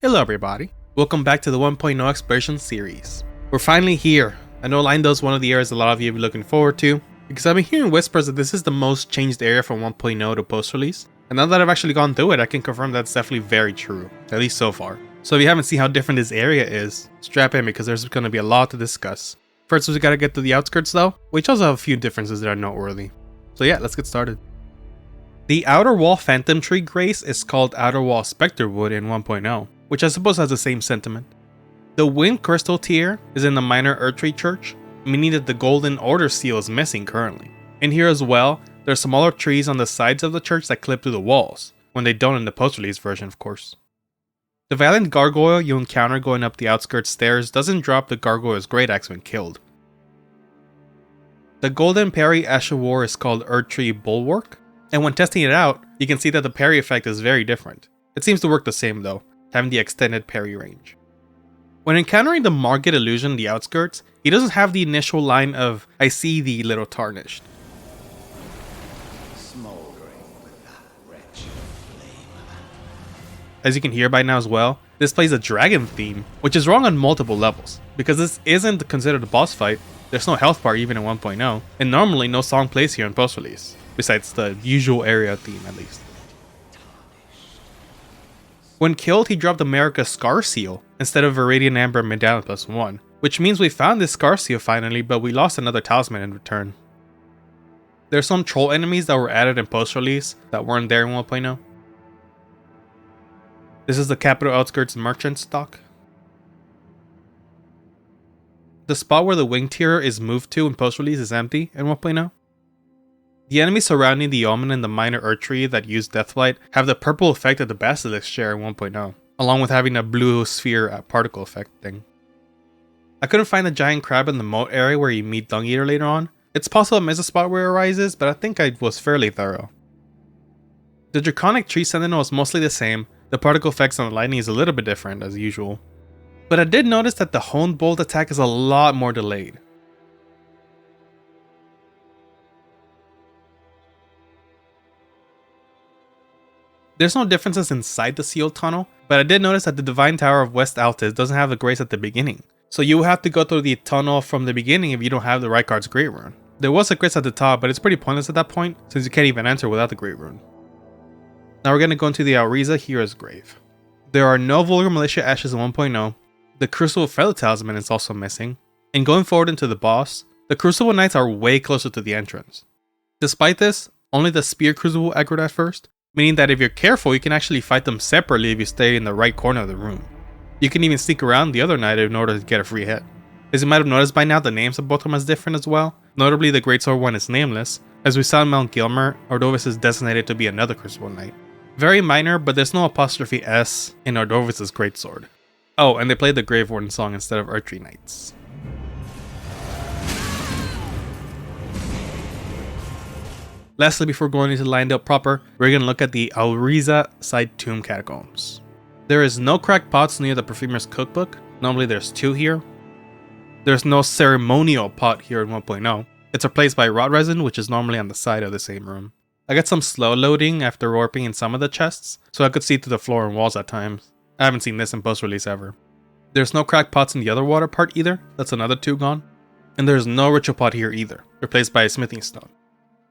Hello everybody, welcome back to the 1.0 Exploration series. We're finally here. I know Leyndell is one of the areas a lot of you have been looking forward to, because I've been hearing whispers that this is the most changed area from 1.0 to post-release. And now that I've actually gone through it, I can confirm that's definitely very true, at least so far. So if you haven't seen how different this area is, strap in because there's going to be a lot to discuss. First, we gotta get to the outskirts though, which also have a few differences that are noteworthy. So yeah, let's get started. The outer wall phantom tree grace is called outer wall specter wood in 1.0, which I suppose has the same sentiment. The wind crystal tier is in the minor Erdtree church, meaning that the golden order seal is missing currently. In here as well, there are smaller trees on the sides of the church that clip through the walls, when they don't in the post-release version of course. The valiant gargoyle you encounter going up the outskirts stairs doesn't drop the gargoyle's great axe when killed. The golden parry Asher War is called Erdtree Bulwark, and when testing it out, you can see that the parry effect is very different. It seems to work the same though, having the extended parry range. When encountering the Morgott illusion in the outskirts, he doesn't have the initial line of "I see thee, little tarnished." As you can hear by now as well, this plays a dragon theme, which is wrong on multiple levels, because this isn't considered a boss fight, there's no health bar even in 1.0, and normally no song plays here in post-release, besides the usual area theme at least. When killed, he dropped America's Scar Seal instead of Viridian Amber Medallion +1, which means we found this Scar Seal finally, but we lost another talisman in return. There's some troll enemies that were added in post-release that weren't there in 1.0. This is the Capital Outskirts merchant stock. The spot where the wing tier is moved to in post-release is empty in 1.0. The enemies surrounding the Omen and the minor Erdtree that use Deathlight have the purple effect that the Basilisk share in 1.0, along with having a blue sphere particle effect thing. I couldn't find the giant crab in the moat area where you meet Dung Eater later on. It's possible I missed a spot where it arises, but I think I was fairly thorough. The Draconic Tree Sentinel is mostly the same, the particle effects on the lightning is a little bit different as usual. But I did notice that the Honed Bolt attack is a lot more delayed. There's no differences inside the sealed tunnel, but I did notice that the Divine Tower of West Altis doesn't have the grace at the beginning. So you will have to go through the tunnel from the beginning if you don't have the Rykard's Great Rune. There was a grace at the top, but it's pretty pointless at that point, since you can't even enter without the Great Rune. Now we're going to go into the Auriza Hero's Grave. There are no Vulgar Militia Ashes in 1.0, the Crucible Feather Talisman is also missing, and going forward into the boss, the Crucible Knights are way closer to the entrance. Despite this, only the Spear Crucible aggroed at first, meaning that if you're careful you can actually fight them separately if you stay in the right corner of the room. You can even sneak around the other knight in order to get a free hit. As you might have noticed by now, the names of both of them is different as well. Notably the Greatsword one is nameless, as we saw in Mount Gilmer, Ordovis is designated to be another Crucible Knight. Very minor, but there's no apostrophe S in Ordovis' Greatsword. Oh, and they played the Grave Warden song instead of Erdtree Knights. Lastly, before going into Leyndell proper, we're going to look at the Auriza side tomb catacombs. There is no cracked pots near the perfumer's cookbook, normally there's 2 here. There's no ceremonial pot here in 1.0, it's replaced by rot resin, which is normally on the side of the same room. I got some slow loading after warping in some of the chests, so I could see through the floor and walls at times. I haven't seen this in post-release ever. There's no cracked pots in the other water part either, that's another 2 gone. And there's no ritual pot here either, replaced by a smithing stone.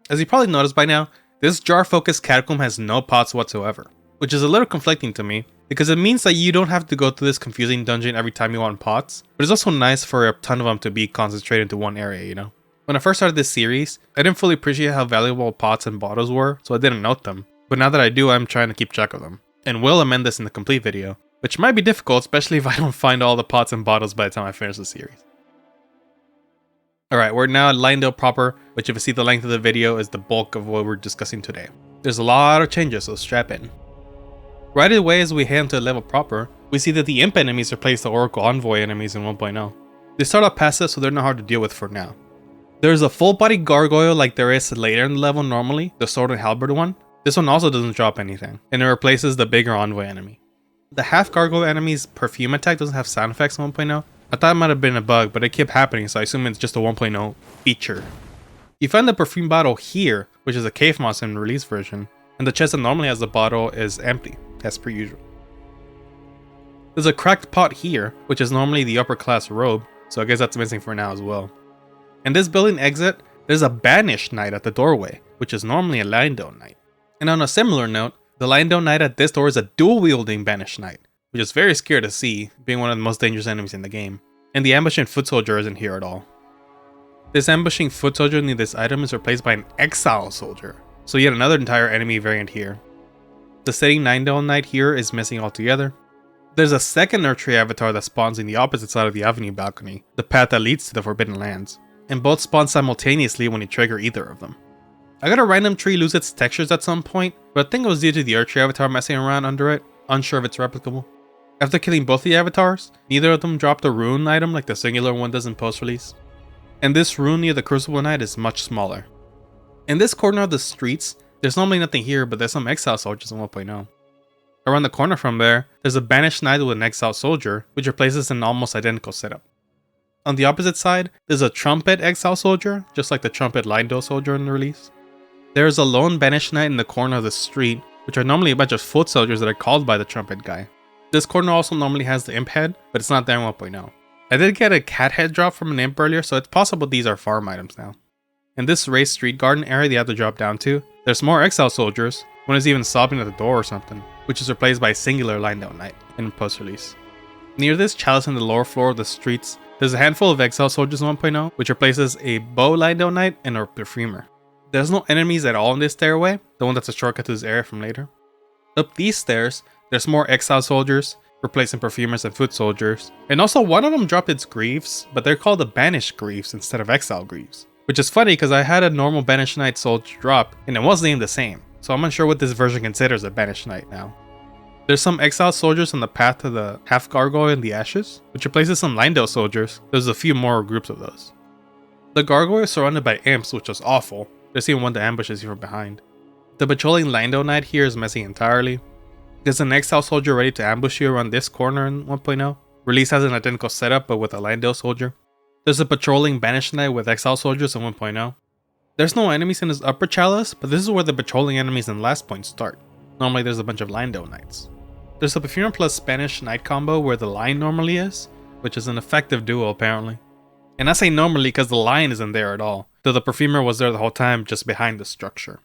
As you probably noticed by now, this jar-focused catacomb has no pots whatsoever, which is a little conflicting to me, because it means that you don't have to go through this confusing dungeon every time you want pots, but it's also nice for a ton of them to be concentrated into one area, you know? When I first started this series, I didn't fully appreciate how valuable pots and bottles were, so I didn't note them, but now that I do, I'm trying to keep track of them, and will amend this in the complete video, which might be difficult, especially if I don't find all the pots and bottles by the time I finish the series. Alright, we're now at Leyndell proper, which if you see the length of the video is the bulk of what we're discussing today. There's a lot of changes, so strap in. Right away as we head into the level proper, we see that the Imp enemies replace the Oracle Envoy enemies in 1.0. They start off passive, so they're not hard to deal with for now. There's a full body gargoyle like there is later in the level normally, the Sword and Halberd one. This one also doesn't drop anything, and it replaces the bigger Envoy enemy. The half gargoyle enemy's perfume attack doesn't have sound effects in 1.0. I thought it might have been a bug, but it kept happening, so I assume it's just a 1.0 feature. You find the perfume bottle here, which is a cave moss in the release version, and the chest that normally has the bottle is empty, as per usual. There's a cracked pot here, which is normally the upper class robe, so I guess that's missing for now as well. In this building exit, there's a banished knight at the doorway, which is normally a Leyndell knight. And on a similar note, the Leyndell knight at this door is a dual-wielding banished knight, which is very scary to see, being one of the most dangerous enemies in the game. And the ambushing foot soldier isn't here at all. This ambushing foot soldier near this item is replaced by an exile soldier, so yet another entire enemy variant here. The sitting Leyndell knight here is missing altogether. There's a second Erdtree avatar that spawns in the opposite side of the avenue balcony, the path that leads to the Forbidden Lands, and both spawn simultaneously when you trigger either of them. I got a random tree lose its textures at some point, but I think it was due to the Erdtree avatar messing around under it, unsure if it's replicable. After killing both the avatars, neither of them dropped a rune item like the singular one does in post-release. And this rune near the Crucible Knight is much smaller. In this corner of the streets, there's normally nothing here, but there's some exile soldiers in 1.0. Around the corner from there, there's a banished knight with an exile soldier, which replaces an almost identical setup. On the opposite side, there's a trumpet exile soldier, just like the trumpet Leyndell soldier in the release. There is a lone banished knight in the corner of the street, which are normally a bunch of foot soldiers that are called by the trumpet guy. This corner also normally has the imp head, but it's not there in 1.0. I did get a cat head drop from an imp earlier, so it's possible these are farm items now. In this raised street garden area you have to drop down to, there's more exile soldiers, one is even sobbing at the door or something, which is replaced by a singular Leyndell knight in post-release. Near this chalice in the lower floor of the streets, there's a handful of exile soldiers in 1.0, which replaces a bow Leyndell knight and a perfumer. There's no enemies at all in this stairway, the one that's a shortcut to this area from later. Up these stairs, there's more exile soldiers, replacing perfumers and foot soldiers, and also one of them dropped its greaves, but they're called the banished greaves instead of exile greaves. Which is funny because I had a normal banished knight soldier drop, and it was named the same, so I'm unsure what this version considers a banished knight now. There's some exile soldiers on the path to the half gargoyle in the ashes, which replaces some Leyndell soldiers. There's a few more groups of those. The gargoyle is surrounded by imps, which was awful. There's even one that ambushes you from behind. The patrolling Leyndell knight here is missing entirely. There's an exile soldier ready to ambush you around this corner in 1.0. Release has an identical setup but with a Leyndell soldier. There's a patrolling banished knight with exile soldiers in 1.0. There's no enemies in this upper chalice, but this is where the patrolling enemies in last point start. Normally there's a bunch of Leyndell knights. There's a perfumer plus Spanish knight combo where the lion normally is, which is an effective duo apparently. And I say normally because the lion isn't there at all, though the perfumer was there the whole time just behind the structure.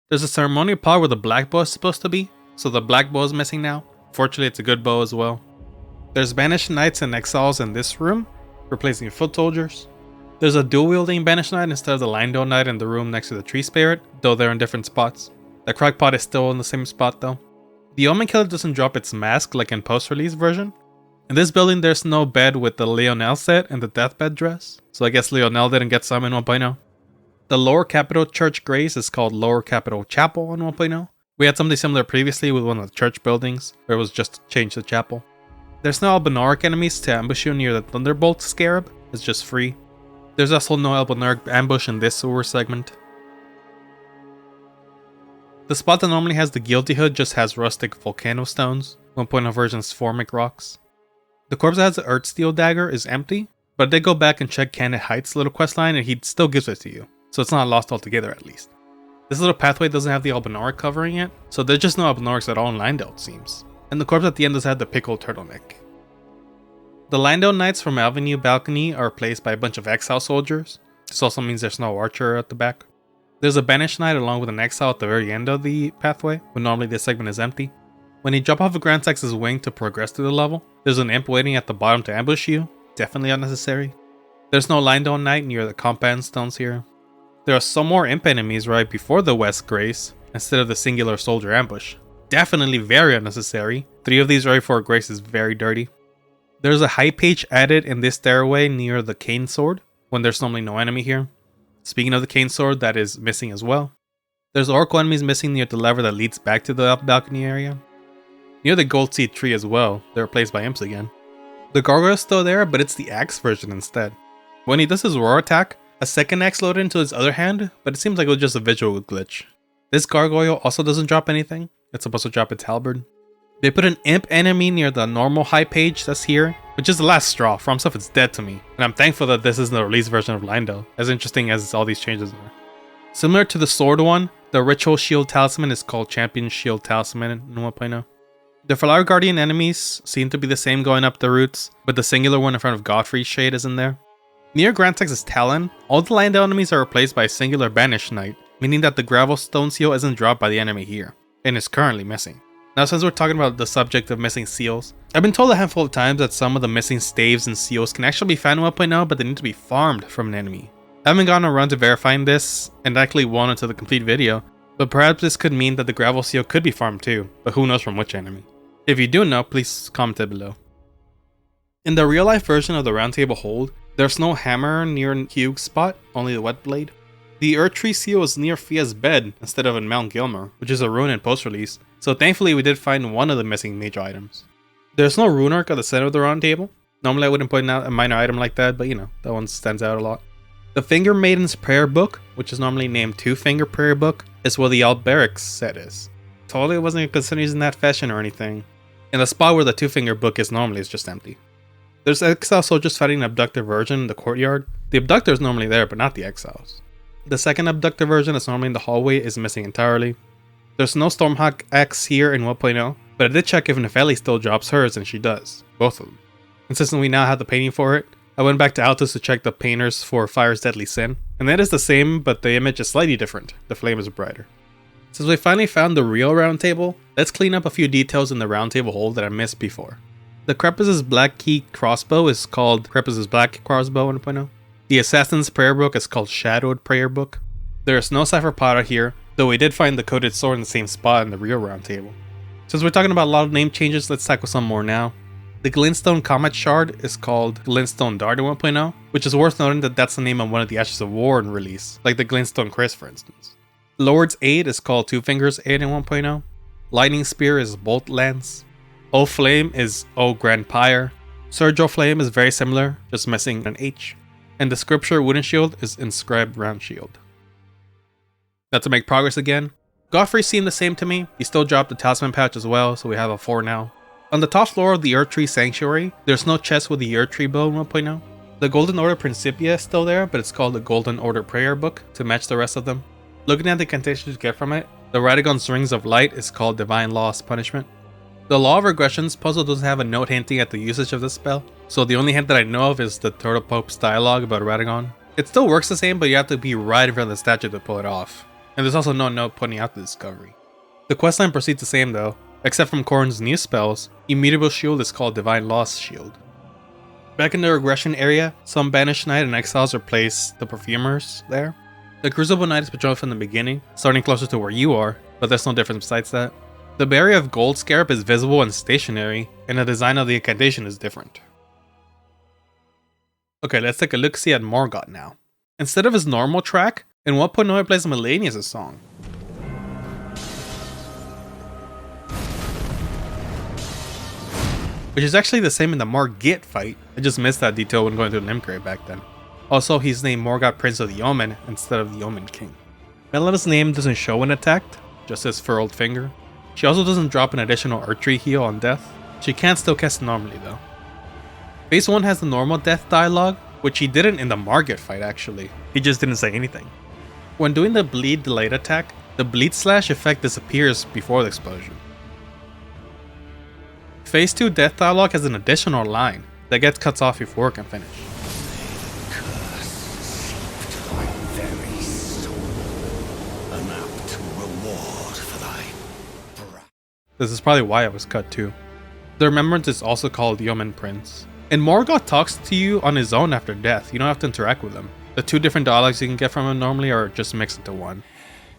There's a ceremonial pod where the black bow is supposed to be, so the black bow is missing now. Fortunately it's a good bow as well. There's banished knights and exiles in this room, replacing foot soldiers. There's a dual wielding banished knight instead of the Leyndell knight in the room next to the tree spirit, though they're in different spots. The crack pot is still in the same spot though. The Omen Killer doesn't drop its mask like in post-release version. In this building there's no bed with the Leyndell set and the deathbed dress, so I guess Leyndell didn't get some in 1.0. The Lower Capital Church Grace is called Lower Capital Chapel in 1.0. We had something similar previously with one of the church buildings, where it was just changed to chapel. There's no Albinauric enemies to ambush you near the Thunderbolt Scarab, it's just free. There's also no Albinauric ambush in this sewer segment. The spot that normally has the Guilty Hood just has rustic volcano stones, 1.0 version's formic rocks. The corpse that has the Earthsteel dagger is empty, but I did go back and check Candid Heights' little questline and he still gives it to you, so it's not lost altogether at least. This little pathway doesn't have the Albinauric covering it, so there's just no Albinaurics at all in Leyndell it seems. And the corpse at the end does have the pickled turtleneck. The Leyndell Knights from Avenue Balcony are replaced by a bunch of exile soldiers. This also means there's no archer at the back. There's a banished knight along with an exile at the very end of the pathway, when normally this segment is empty. When you jump off of Grand Sex's wing to progress through the level, there's an imp waiting at the bottom to ambush you, definitely unnecessary. There's no Leyndell Knight near the compound stones here. There are some more imp enemies right before the West Grace, instead of the singular soldier ambush. Definitely very unnecessary. 3 of these right before Grace is very dirty. There's a high page added in this stairway near the cane sword, when there's normally no enemy here. Speaking of the cane sword, that is missing as well. There's oracle enemies missing near the lever that leads back to the up balcony area. Near the gold seed tree as well, they're replaced by imps again. The gargoyle is still there, but it's the axe version instead. When he does his roar attack, a second axe loaded into his other hand, but it seems like it was just a visual glitch. This gargoyle also doesn't drop anything, it's supposed to drop its halberd. They put an imp enemy near the normal high page that's here, which is the last straw. From stuff it's dead to me, and I'm thankful that this isn't the release version of Leyndell, as interesting as all these changes are. Similar to the sword one, the ritual shield talisman is called Champion Shield Talisman in 1.0. The Flower Guardian enemies seem to be the same going up the routes, but the singular one in front of Godfrey's shade is in there. Near Grantex's Talon, all the Leyndell enemies are replaced by a singular Banished Knight, meaning that the Gravelstone seal isn't dropped by the enemy here, and is currently missing. Now, since we're talking about the subject of missing seals, I've been told a handful of times that some of the missing staves and seals can actually be found in 1.0, but they need to be farmed from an enemy. I haven't gotten around to verifying this, and actually won't until the complete video, but perhaps this could mean that the Gravel seal could be farmed too, but who knows from which enemy. If you do know, please comment it below. In the real life version of the Roundtable Hold, there's no hammer near Hugh's spot, only the wet blade. The Erdtree seal is near Fia's bed instead of in Mount Gilmer, which is a ruin in post-release, so thankfully we did find one of the missing major items. There's no rune arc at the center of the round table. Normally I wouldn't point out a minor item like that, but you know, that one stands out a lot. The Finger Maiden's Prayer Book, which is normally named Two Finger Prayer Book, is where the Alberic set is. Totally wasn't considered using that fashion or anything. And the spot where the Two Finger Book is normally is just empty. There's exile soldiers fighting an abductor version in the courtyard. The abductor is normally there, but not the exiles. The second abductor version that's normally in the hallway is missing entirely. There's no Stormhawk X here in 1.0, but I did check if Nepheli still drops hers, and she does. Both of them. And since we now have the painting for it, I went back to Altus to check the painters for Fire's Deadly Sin, and that is the same, but the image is slightly different. The flame is brighter. Since we finally found the real round table, let's clean up a few details in the round table hold that I missed before. The Krepus's Black Key crossbow is called Krepus's Black Crossbow 1.0. The Assassin's Prayer Book is called Shadowed Prayer Book. There is no Cypher Potter here, though we did find the Coded Sword in the same spot in the real round table. Since we're talking about a lot of name changes, let's tackle some more now. The Glintstone Comet Shard is called Glintstone Dart in 1.0, which is worth noting that that's the name of one of the Ashes of War in release, like the Glintstone Chris for instance. Lord's Aid is called Two Fingers Aid in 1.0. Lightning Spear is Bolt Lance. O Flame is O Grand Pyre. Surge O Flame is very similar, just missing an H. And the Scripture Wooden Shield is Inscribed Round Shield. Now to make progress again, Godfrey seemed the same to me. He still dropped the Talisman Pouch as well, so we have a 4 now. On the top floor of the Erdtree Sanctuary, there's no chest with the Erdtree bow in 1.0. The Golden Order Principia is still there, but it's called the Golden Order Prayer Book to match the rest of them. Looking at the incantations you get from it, the Radagon's Rings of Light is called Divine Lost Punishment. The Law of Regression's puzzle doesn't have a note hinting at the usage of this spell, so the only hint that I know of is the Turtle Pope's dialogue about Radagon. It still works the same, but you have to be right in front of the statue to pull it off. And there's also no note pointing out the discovery. The questline proceeds the same though, except from Corrin's new spells. Immutable Shield is called Divine Lost Shield. Back in the Regression area, some Banished Knight and Exiles replace the Perfumers there. The Crucible Knight is patrolling from the beginning, starting closer to where you are, but there's no difference besides that. The Barrier of Gold Scarab is visible and stationary, and the design of the incantation is different. Okay, let's take a look-see at Morgott now. Instead of his normal track, in 1.0 it plays Melanius' song. Which is actually the same in the Morgott fight. I just missed that detail when going to the Limgrave back then. Also, he's named Morgott Prince of the Omen instead of the Omen King. Melana's name doesn't show when attacked, just his furled finger. She also doesn't drop an additional Erdtree heal on death. She can still cast it normally though. Phase 1 has the normal death dialogue, which he didn't in the Morgott fight actually. He just didn't say anything. When doing the bleed delayed attack, the bleed slash effect disappears before the explosion. Phase 2 death dialogue has an additional line that gets cut off before it can finish. This is probably why it was cut too. The Remembrance is also called Yeoman Prince. And Morgott talks to you on his own after death, you don't have to interact with him. The two different dialogues you can get from him normally are just mixed into one.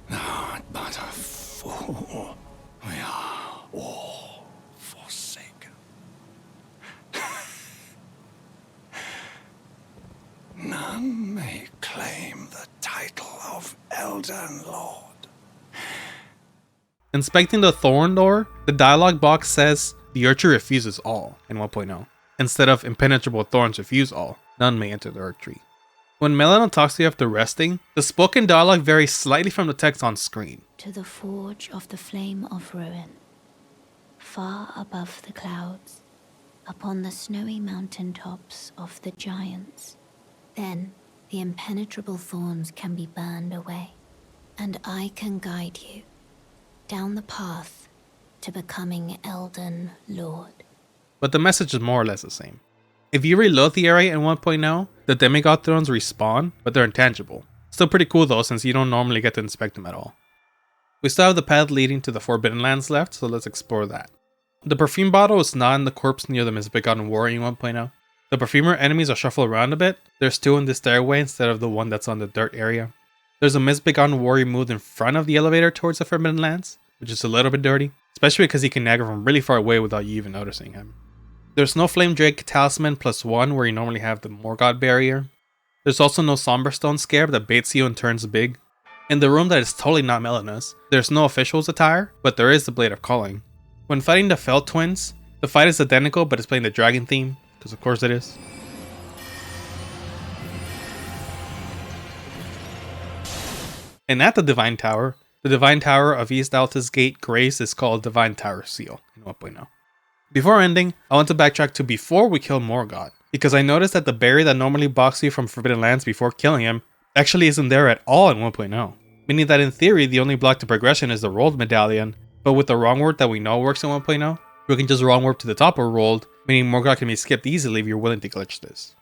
Not but a fool, we are all forsaken. None may claim the title of Elden Lord. Inspecting the Thorn Door, the dialogue box says the Erdtree refuses all in 1.0. Instead of impenetrable thorns refuse all, none may enter the Erdtree. When Melana talks to you after resting, the spoken dialogue varies slightly from the text on screen. To the forge of the flame of ruin, far above the clouds, upon the snowy mountain tops of the giants, then the impenetrable thorns can be burned away, and I can guide you down the path to becoming Elden Lord. But the message is more or less the same. If you reload the area in 1.0, the demigod thrones respawn, but they're intangible. Still pretty cool though, since you don't normally get to inspect them at all. We still have the path leading to the Forbidden Lands left, so let's explore that. The perfume bottle is not in the corpse near the Misbegotten Warrior in 1.0. The perfumer enemies are shuffled around a bit. There's two in the stairway instead of the one that's on the dirt area. There's a Misbegotten Warrior moved in front of the elevator towards the Forbidden Lands, which is a little bit dirty, especially because he can nagger from really far away without you even noticing him. There's no Flame Drake Talisman +1 where you normally have the Morgott barrier. There's also no Somberstone Scarab that baits you and turns big. In the room that is totally not Melina's, there's no official's attire, but there is the Blade of Calling. When fighting the Fell Twins, the fight is identical but it's playing the dragon theme, because of course it is. And at the Divine Tower of East Alta's Gate Grace is called Divine Tower Seal in 1.0. Before ending, I want to backtrack to before we kill Morgott, because I noticed that the barrier that normally blocks you from Forbidden Lands before killing him actually isn't there at all in 1.0. Meaning that in theory, the only block to progression is the rolled medallion, but with the wrong word that we know works in 1.0, we can just wrong warp to the top of rolled, meaning Morgott can be skipped easily if you're willing to glitch this.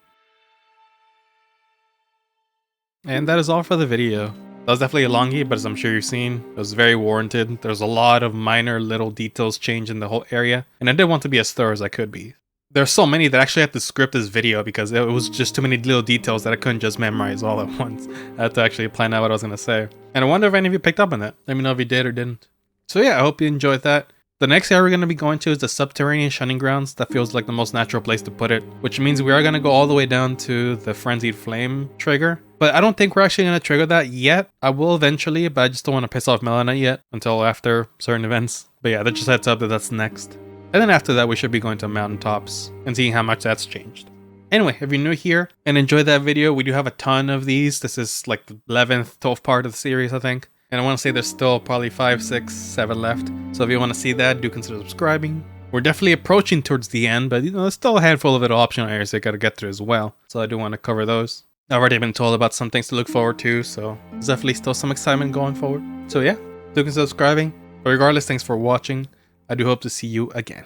And that is all for the video. That was definitely a longie, but as I'm sure you've seen, it was very warranted. There's a lot of minor little details changed in the whole area, and I did want to be as thorough as I could be. There's so many that I actually had to script this video because it was just too many little details that I couldn't just memorize all at once. I had to actually plan out what I was going to say. And I wonder if any of you picked up on that. Let me know if you did or didn't. So yeah, I hope you enjoyed that. The next area we're going to be going to is the subterranean shunning grounds. That feels like the most natural place to put it, which means we are going to go all the way down to the Frenzied Flame trigger. But I don't think we're actually going to trigger that yet. I will eventually, but I just don't want to piss off Melina yet until after certain events. But yeah, that just heads up that that's next. And then after that, we should be going to mountaintops and seeing how much that's changed. Anyway, if you're new here and enjoyed that video, we do have a ton of these. This is like the 11th, 12th part of the series, I think. And I want to say there's still probably 5, 6, 7 left. So if you want to see that, do consider subscribing. We're definitely approaching towards the end, but there's still a handful of little optional areas I gotta get through as well. So I do want to cover those. I've already been told about some things to look forward to, so there's definitely still some excitement going forward. So yeah, do consider subscribing. But regardless, thanks for watching. I do hope to see you again.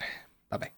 Bye bye.